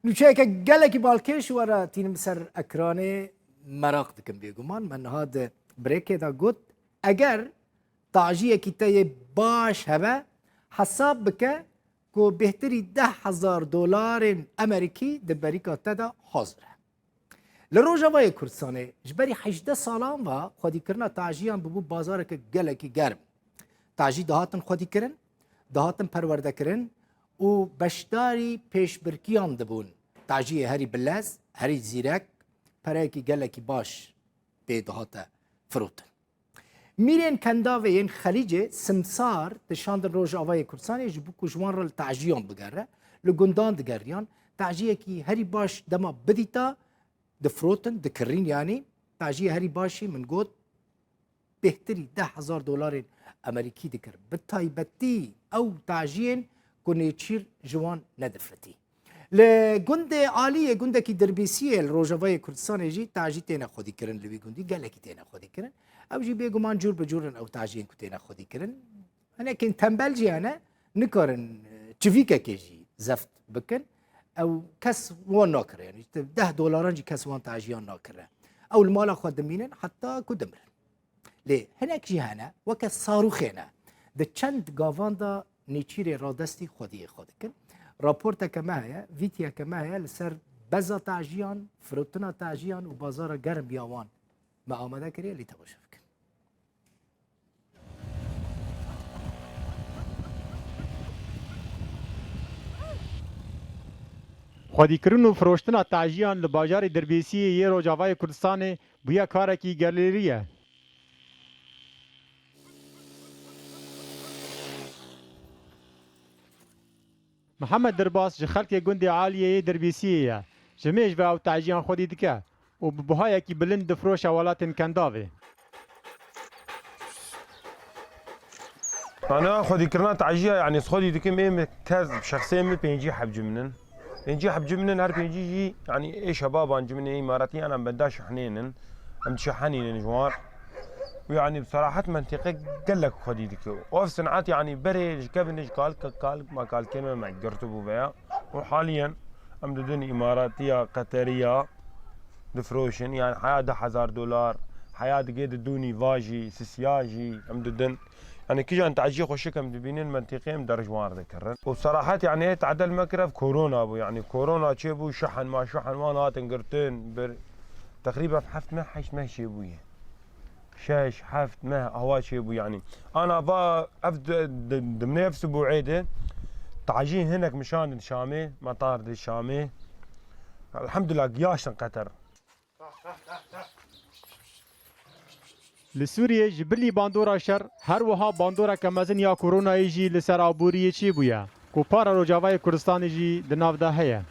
نوچه گلکی بالکش ورا تینم سر اکرانه مراق دکم بیگمان من هاد بریک دا گوت اگر تعجیه کی تی باش هبه حساب بکه کو بهتری $10,000 امریکی ده بریکا تدا حاضره لروجاوای کردستانه جبری 18 سالان و خودی کرنا تعجیان ببو بازار که گلکی گرم تعجی دهاتن خودی کرن دهاتن پرورده کرن و بشداری پیشبرکیان دبون تعجیه هری بلز هری زیرک پرایکی گلکی باش به دهاته فروتن میرین کنداوه این خلیج سمسار دشاندن روژ آوای کردستانی جبو کجوان را تعجیان بگره لگندان دگریان تعجیه کی هری باش دما بدیتا دفروتن دکرین یعنی تعجیه هری باشی من گوت بهتری $10,000 امریکی دکر بتایبتی او تعجین کنه چیر جوان ندفرتی لگند عالیه گنده کی دربیسیه روجاوای کردستان جی تعجی تینا خودی کرن لوی گندی گله کی تینا خودی کرن او جی بیگمان جور بجورن او تعجین کو تینا خودی کرن انا کن تنبل جی انا نکارن چویکه کی جی زفت بکن او کس وان ناکره یعنی $10 جی کس وان تعجیان ناکره او المال خود دمینن حتی کدمرن لی هنک جی هنه وکه صاروخینه ده چند گاوان دا نیچیر رادستی خودی خود کن راپورت کما هیا ویتیا کما هیا لسر بزا تعجیان فروتنا تعجیان و بازار گرم بیاوان ما آمده کریه لی تباشف کن خودیکردن و فروشتنا تعجیان لباجار دربیسی یه روجاوای کردستان بویا کارکی گلریه. محمد درباس جخلک گندی عالیه دربیسیه جمیش و او تعجیان خودی دکه و ببهای کی بلند فروش اولات کنداوه. أنا خذي كرنا تعجية يعني خذي دكيم إيه كذب شخصيا من بينجي حب جمنن بينجي حب جمنن هر بينجي جي يعني إيه شباب عن جمنة إماراتي أنا بداش حنينن أم تشحنين جوار ويعني بصراحة منطقة قال لك خذي دكيو وفي صناعات يعني بري كابنج قال ما قال كلمة مع قرتبو بيا وحاليا أم دون إماراتية قطرية دفروشن يعني حياة $10,000 حياة قيد دوني فاجي سياجي أم دون يعني كي جان تعجي خوشكم دبينين منطقيم درج وار ذكرن وبصراحة يعني تعدل مكرف كورونا ابو يعني كورونا تشيبو شحن ما شحن ما ناتن قرتين تقريبا حفت ما حش ما شيبويه شاش حفت ما هوا شيبو يعني انا با ضمن اسبوعين تعجين هناك مشان الشامي مطار الشامي الحمد لله قياش قطر لسوریه جبلی باندورا شر هر وها باندورا کمزن یا کرونا جی لسر آبوری چی بویا کو پارا روجاوای کردستان جی دناو ده هيا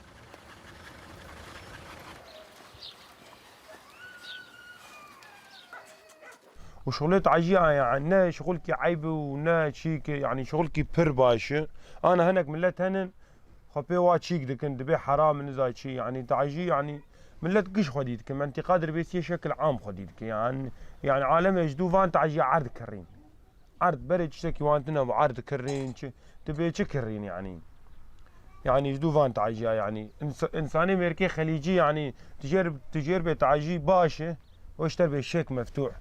وشغلت عجيئة يعني نا شغلك عيب ونا شيك يعني شغلك بر باشه انا هناك ملت هنن خبي وات شيك دكن دبي حرام نزاي شي يعني تعجي يعني ملت قش خديدك ما انت قادر بيسي شكل عام خديدك يعني عالم يجدو فان تعجي عرض كرين عرض برد تشتكي وانتنا وعرض كرين تبي كرين يعني يجدو فان تعجي يعني انساني امريكي خليجي يعني تجربة تعجي باشه واشتر بالشيك مفتوح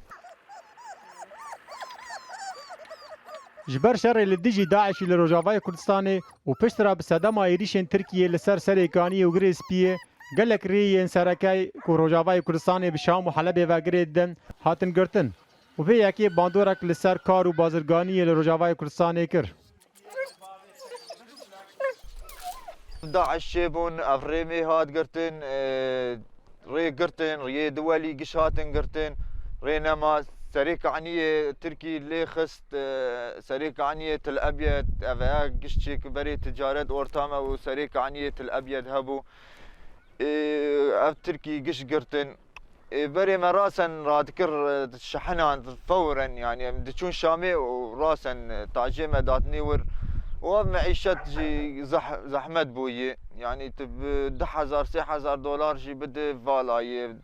جبر شر لدیجی داعش لروجاوای کردستان و پشترا بصدام ایریشن ترکیه لسر سرکانی و گریسپیه گلک ری سرکای کو روجاوای کردستان به شام و حلب و گریدن هاتن گرتن و به یکی باندورک لسر کار و بازرگانی لروجاوای کردستان کر داعش شيبون افريمي هاد قرتن ري قرتن ري دولي قش هاتن قرتن ري نماز سريك عنية تركي ليخست سريك عنية الأبيض أفا قشتك بري تجارة أورتاما وسريك عنية الأبيض هبو أف تركي قش قرتن بري ما راسا رادكر شحنان فورا يعني دشون شامي وراسا تعجيمة دات نيور ومعيشة جي زحمت بوي يعني تب $10,000 جي بده فالاي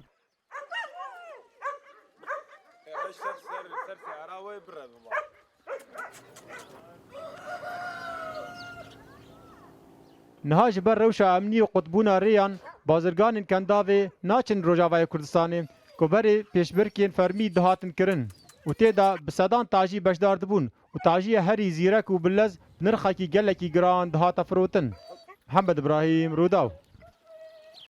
نها جبر روشا امنی و قطبونا ریان بازرگان کنداوی ناچن روجاوای کردستان کوبری پیشبرکین فرمی دهاتن کرن و تیدا بسدان تاجی بشدار دبون و تاجی هری زیرک و بلز نرخکی گلکی گران دهات فروتن. محمد ابراهیم روداو.